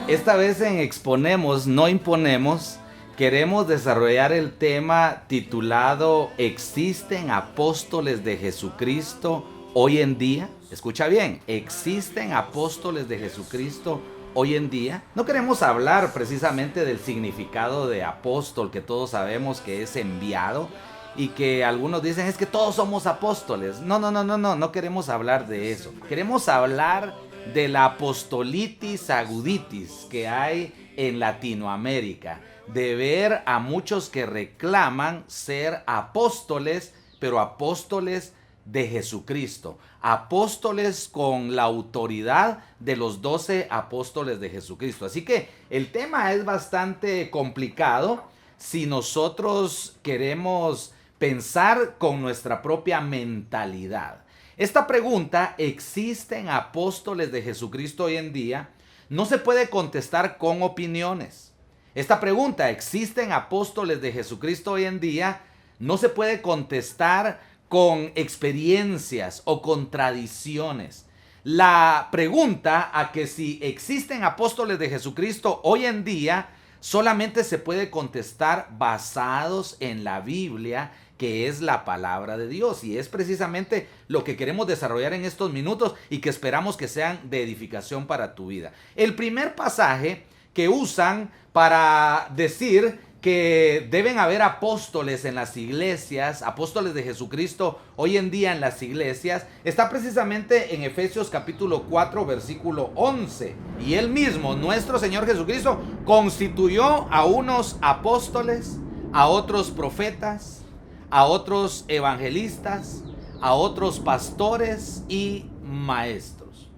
Esta vez en Exponemos, no imponemos, queremos desarrollar el tema titulado ¿Existen apóstoles de Jesucristo hoy en día? Escucha bien, ¿existen apóstoles de Jesucristo hoy en día? No queremos hablar precisamente del significado de apóstol, que todos sabemos que es enviado, y que algunos dicen es que todos somos apóstoles. No queremos hablar de eso. Queremos hablar de la apostolitis aguditis que hay en Latinoamérica, de ver a muchos que reclaman ser apóstoles, pero apóstoles de Jesucristo, apóstoles con la autoridad de los 12 apóstoles de Jesucristo. Así que el tema es bastante complicado si nosotros queremos pensar con nuestra propia mentalidad. Esta pregunta, ¿existen apóstoles de Jesucristo hoy en día?, no se puede contestar con opiniones. Esta pregunta, ¿existen apóstoles de Jesucristo hoy en día?, no se puede contestar con experiencias o con tradiciones. La pregunta a que si existen apóstoles de Jesucristo hoy en día solamente se puede contestar basados en la Biblia, que es la palabra de Dios, y es precisamente lo que queremos desarrollar en estos minutos y que esperamos que sean de edificación para tu vida. El primer pasaje que usan para decir que deben haber apóstoles en las iglesias, apóstoles de Jesucristo hoy en día en las iglesias, está precisamente en Efesios capítulo 4 versículo 11. Y él mismo, nuestro Señor Jesucristo, constituyó a unos apóstoles, a otros profetas, a otros evangelistas, a otros pastores y maestros.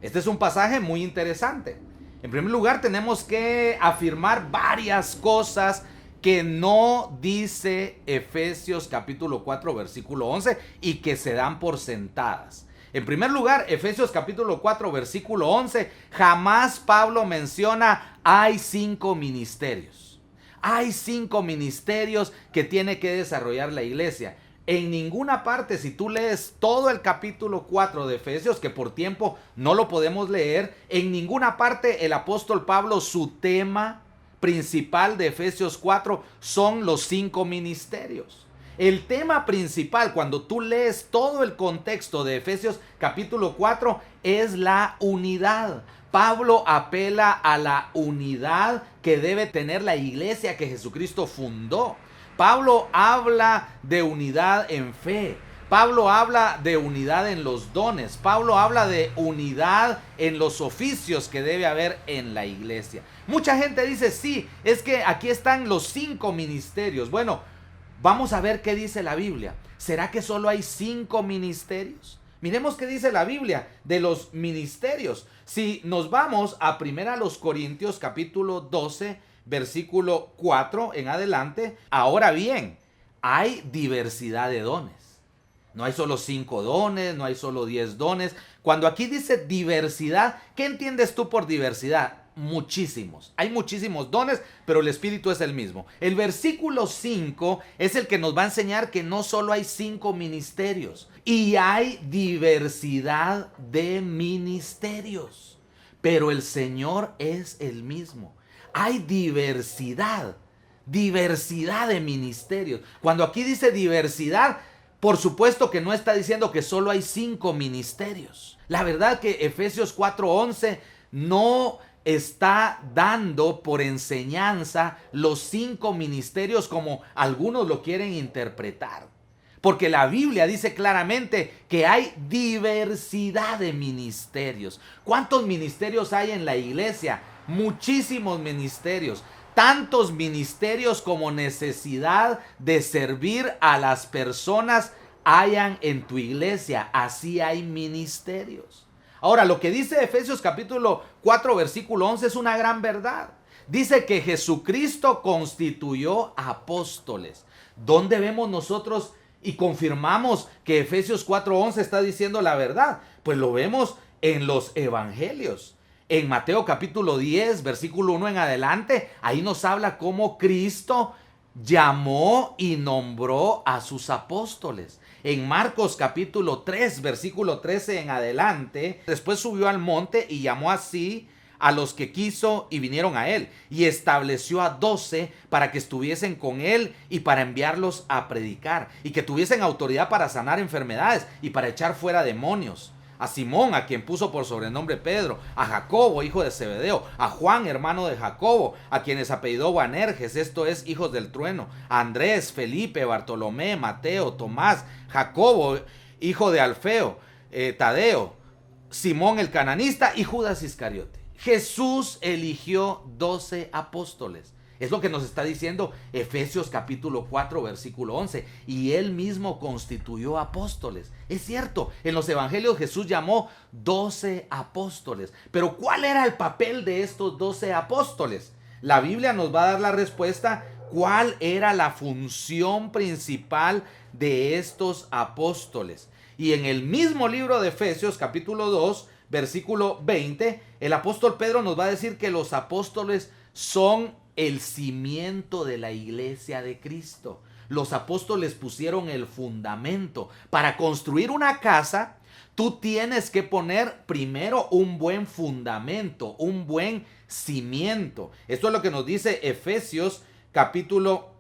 Este es un pasaje muy interesante. En primer lugar, tenemos que afirmar varias cosas que no dice Efesios capítulo 4 versículo 11 y que se dan por sentadas. En primer lugar, Efesios capítulo 4 versículo 11, jamás Pablo menciona hay 5 ministerios. Hay 5 ministerios que tiene que desarrollar la iglesia. En ninguna parte, si tú lees todo el capítulo 4 de Efesios, que por tiempo no lo podemos leer, en ninguna parte el apóstol Pablo, su tema principal de Efesios 4 son los 5 ministerios. El tema principal, cuando tú lees todo el contexto de Efesios capítulo 4, es la unidad. Pablo apela a la unidad que debe tener la iglesia que Jesucristo fundó. Pablo habla de unidad en fe. Pablo habla de unidad en los dones. Pablo habla de unidad en los oficios que debe haber en la iglesia. Mucha gente dice, sí, es que aquí están los 5 ministerios. Bueno, vamos a ver qué dice la Biblia. ¿Será que solo hay 5 ministerios? Miremos qué dice la Biblia de los ministerios. Si nos vamos a 1 Corintios capítulo 12, versículo 4 en adelante. Ahora bien, hay diversidad de dones. No hay solo 5 dones, no hay solo 10 dones. Cuando aquí dice diversidad, ¿qué entiendes tú por diversidad? Muchísimos. Hay muchísimos dones, pero el Espíritu es el mismo. El versículo 5 es el que nos va a enseñar que no solo hay 5 ministerios, y hay diversidad de ministerios, pero el Señor es el mismo. Hay diversidad de ministerios. Cuando aquí dice diversidad, por supuesto que no está diciendo que solo hay 5 ministerios. La verdad que Efesios 4:11 no está dando por enseñanza los 5 ministerios como algunos lo quieren interpretar. Porque la Biblia dice claramente que hay diversidad de ministerios. ¿Cuántos ministerios hay en la iglesia? Muchísimos ministerios. Tantos ministerios como necesidad de servir a las personas hayan en tu iglesia. Así hay ministerios. Ahora, lo que dice Efesios capítulo 4 versículo 11 es una gran verdad. Dice que Jesucristo constituyó apóstoles. ¿Dónde vemos nosotros y confirmamos que Efesios 4:11 está diciendo la verdad? Pues lo vemos en los evangelios. En Mateo capítulo 10, versículo 1 en adelante, ahí nos habla cómo Cristo llamó y nombró a sus apóstoles. En Marcos capítulo 3, versículo 13 en adelante, después subió al monte y llamó así a los que quiso y vinieron a él, y estableció a 12 para que estuviesen con él y para enviarlos a predicar, y que tuviesen autoridad para sanar enfermedades y para echar fuera demonios. A Simón, a quien puso por sobrenombre Pedro, a Jacobo, hijo de Zebedeo, a Juan, hermano de Jacobo, a quienes apellidó Boanerges, esto es, hijos del trueno, a Andrés, Felipe, Bartolomé, Mateo, Tomás, Jacobo, hijo de Alfeo, Tadeo, Simón el cananista y Judas Iscariote. Jesús eligió 12 apóstoles. Es lo que nos está diciendo Efesios capítulo 4 versículo 11. Y él mismo constituyó apóstoles. Es cierto, en los evangelios Jesús llamó 12 apóstoles. Pero ¿cuál era el papel de estos 12 apóstoles? La Biblia nos va a dar la respuesta. ¿Cuál era la función principal de estos apóstoles? Y en el mismo libro de Efesios capítulo 2 versículo 20, el apóstol Pedro nos va a decir que los apóstoles son el cimiento de la iglesia de Cristo. Los apóstoles pusieron el fundamento. Para construir una casa, tú tienes que poner primero un buen fundamento, un buen cimiento. Esto es lo que nos dice Efesios capítulo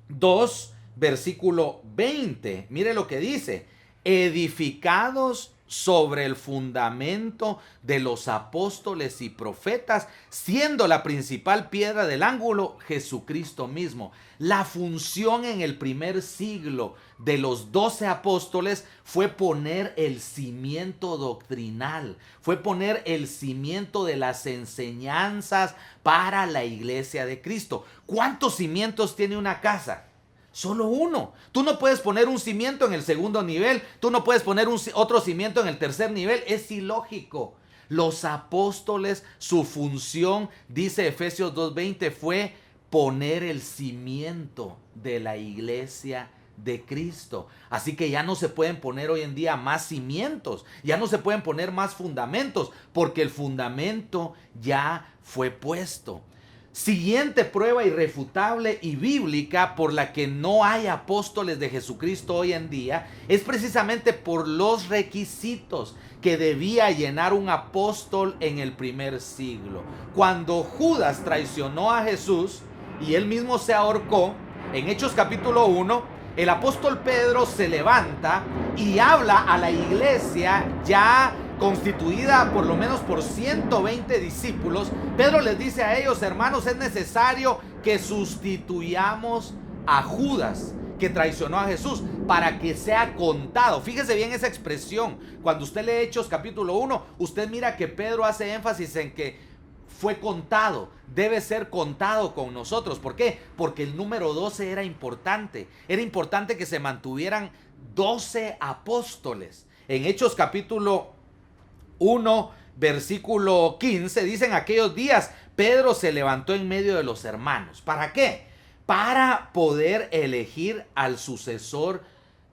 2, versículo 20. Mire lo que dice: edificados sobre el fundamento de los apóstoles y profetas, siendo la principal piedra del ángulo Jesucristo mismo. La función en el primer siglo de los 12 apóstoles fue poner el cimiento doctrinal, fue poner el cimiento de las enseñanzas para la iglesia de Cristo. ¿Cuántos cimientos tiene una casa? Solo uno. Tú no puedes poner un cimiento en el segundo nivel. Tú no puedes poner otro cimiento en el tercer nivel. Es ilógico. Los apóstoles, su función, dice Efesios 2:20, fue poner el cimiento de la iglesia de Cristo. Así que ya no se pueden poner hoy en día más cimientos. Ya no se pueden poner más fundamentos, porque el fundamento ya fue puesto. Siguiente prueba irrefutable y bíblica por la que no hay apóstoles de Jesucristo hoy en día es precisamente por los requisitos que debía llenar un apóstol en el primer siglo. Cuando Judas traicionó a Jesús y él mismo se ahorcó, en Hechos capítulo 1, el apóstol Pedro se levanta y habla a la iglesia ya constituida por lo menos por 120 discípulos. Pedro les dice a ellos: hermanos, es necesario que sustituyamos a Judas, que traicionó a Jesús, para que sea contado. Fíjese bien esa expresión. Cuando usted lee Hechos capítulo 1, usted mira que Pedro hace énfasis en que fue contado, debe ser contado con nosotros. ¿Por qué? Porque el número 12 era importante. Era importante que se mantuvieran 12 apóstoles. En Hechos capítulo 1, versículo 15, dicen: aquellos días Pedro se levantó en medio de los hermanos. ¿Para qué? Para poder elegir al sucesor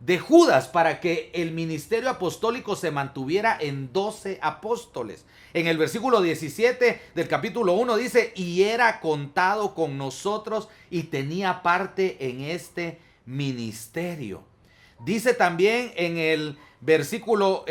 de Judas, para que el ministerio apostólico se mantuviera en 12 apóstoles. En el versículo 17 del capítulo 1 dice: y era contado con nosotros y tenía parte en este ministerio. Dice también en el versículo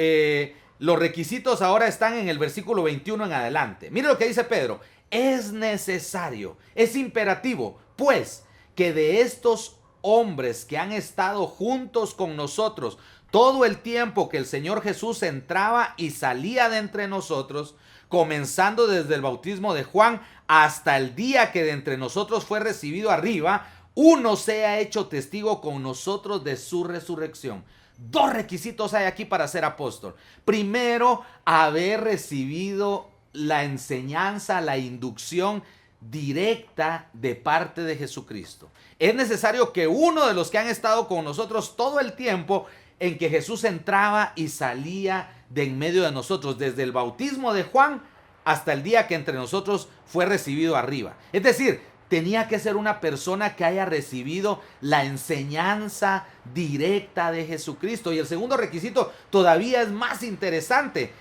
los requisitos ahora están en el versículo 21 en adelante. Mire lo que dice Pedro: es necesario, es imperativo, pues, que de estos hombres que han estado juntos con nosotros todo el tiempo que el Señor Jesús entraba y salía de entre nosotros, comenzando desde el bautismo de Juan hasta el día que de entre nosotros fue recibido arriba, uno sea hecho testigo con nosotros de su resurrección. Dos requisitos hay aquí para ser apóstol. Primero, haber recibido la enseñanza, la inducción directa de parte de Jesucristo. Es necesario que uno de los que han estado con nosotros todo el tiempo en que Jesús entraba y salía de en medio de nosotros, desde el bautismo de Juan hasta el día que entre nosotros fue recibido arriba. Es decir, tenía que ser una persona que haya recibido la enseñanza directa de Jesucristo. Y el segundo requisito todavía es más interesante: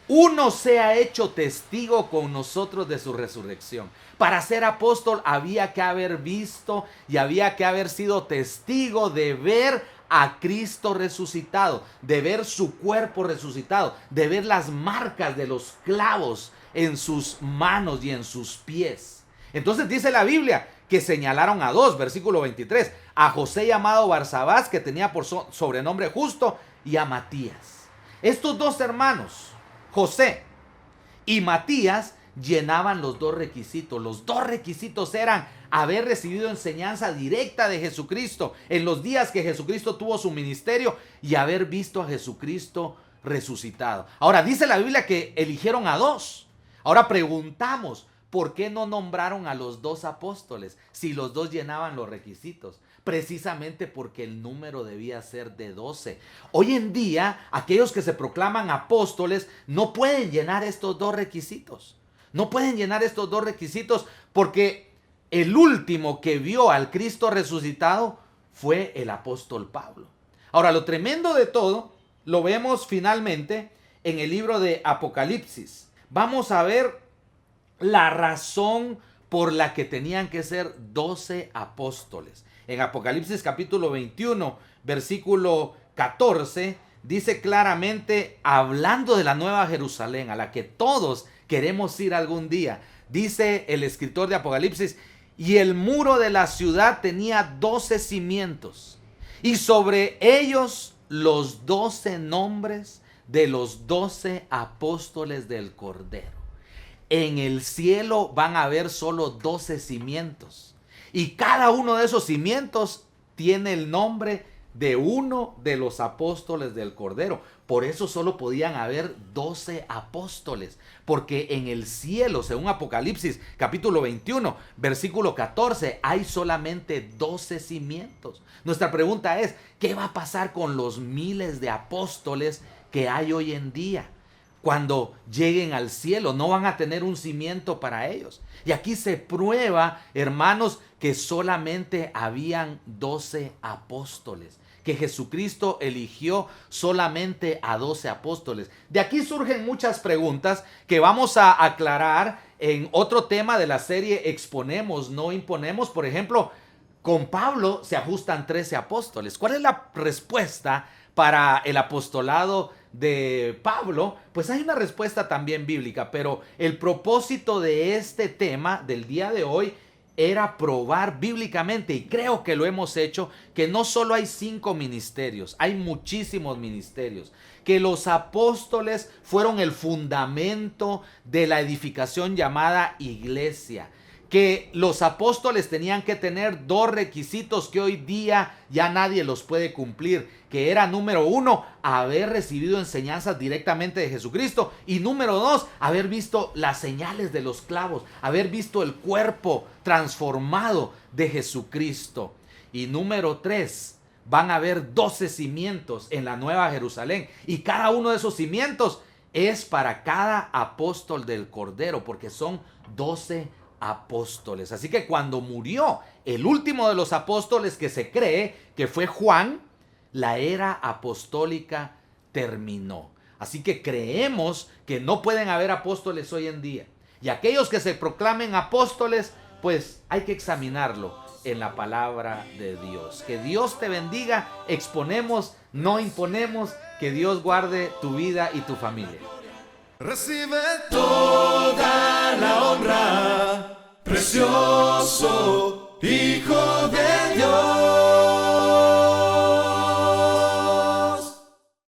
uno sea hecho testigo con nosotros de su resurrección. Para ser apóstol había que haber visto y había que haber sido testigo de ver a Cristo resucitado, de ver su cuerpo resucitado, de ver las marcas de los clavos en sus manos y en sus pies. Entonces dice la Biblia que señalaron a dos, versículo 23, a José llamado Barsabás, que tenía por sobrenombre Justo, y a Matías. Estos dos hermanos, José y Matías, llenaban los dos requisitos. Los dos requisitos eran haber recibido enseñanza directa de Jesucristo en los días que Jesucristo tuvo su ministerio y haber visto a Jesucristo resucitado. Ahora dice la Biblia que eligieron a dos. Ahora preguntamos, ¿por qué no nombraron a los dos apóstoles si los dos llenaban los requisitos? Precisamente porque el número debía ser de 12. Hoy en día, aquellos que se proclaman apóstoles no pueden llenar estos dos requisitos. No pueden llenar estos dos requisitos porque el último que vio al Cristo resucitado fue el apóstol Pablo. Ahora, lo tremendo de todo lo vemos finalmente en el libro de Apocalipsis. Vamos a ver la razón por la que tenían que ser 12 apóstoles. En Apocalipsis capítulo 21, versículo 14, dice claramente, hablando de la nueva Jerusalén, a la que todos queremos ir algún día, dice el escritor de Apocalipsis, y el muro de la ciudad tenía 12 cimientos, y sobre ellos los 12 nombres de los 12 apóstoles del Cordero. En el cielo van a haber solo 12 cimientos. Y cada uno de esos cimientos tiene el nombre de uno de los apóstoles del Cordero. Por eso solo podían haber 12 apóstoles. Porque en el cielo, según Apocalipsis capítulo 21, versículo 14, hay solamente 12 cimientos. Nuestra pregunta es, ¿qué va a pasar con los miles de apóstoles que hay hoy en día? Cuando lleguen al cielo, no van a tener un cimiento para ellos. Y aquí se prueba, hermanos, que solamente habían 12 apóstoles, que Jesucristo eligió solamente a 12 apóstoles. De aquí surgen muchas preguntas que vamos a aclarar en otro tema de la serie Exponemos, no imponemos. Por ejemplo, con Pablo se ajustan 13 apóstoles. ¿Cuál es la respuesta para el apostolado de Pablo? Pues hay una respuesta también bíblica, pero el propósito de este tema del día de hoy era probar bíblicamente, y creo que lo hemos hecho, que no solo hay 5 ministerios, hay muchísimos ministerios, que los apóstoles fueron el fundamento de la edificación llamada iglesia, que los apóstoles tenían que tener 2 requisitos que hoy día ya nadie los puede cumplir, que era número 1, haber recibido enseñanzas directamente de Jesucristo, y número 2, haber visto las señales de los clavos, haber visto el cuerpo transformado de Jesucristo. Y número 3, van a haber 12 cimientos en la Nueva Jerusalén, y cada uno de esos cimientos es para cada apóstol del Cordero, porque son 12 apóstoles. Así que cuando murió el último de los apóstoles, que se cree que fue Juan, la era apostólica terminó. Así que creemos que no pueden haber apóstoles hoy en día. Y aquellos que se proclamen apóstoles, pues hay que examinarlo en la palabra de Dios. Que Dios te bendiga. Exponemos, no imponemos. Que Dios guarde tu vida y tu familia. Recibe toda la honra, precioso Hijo de Dios.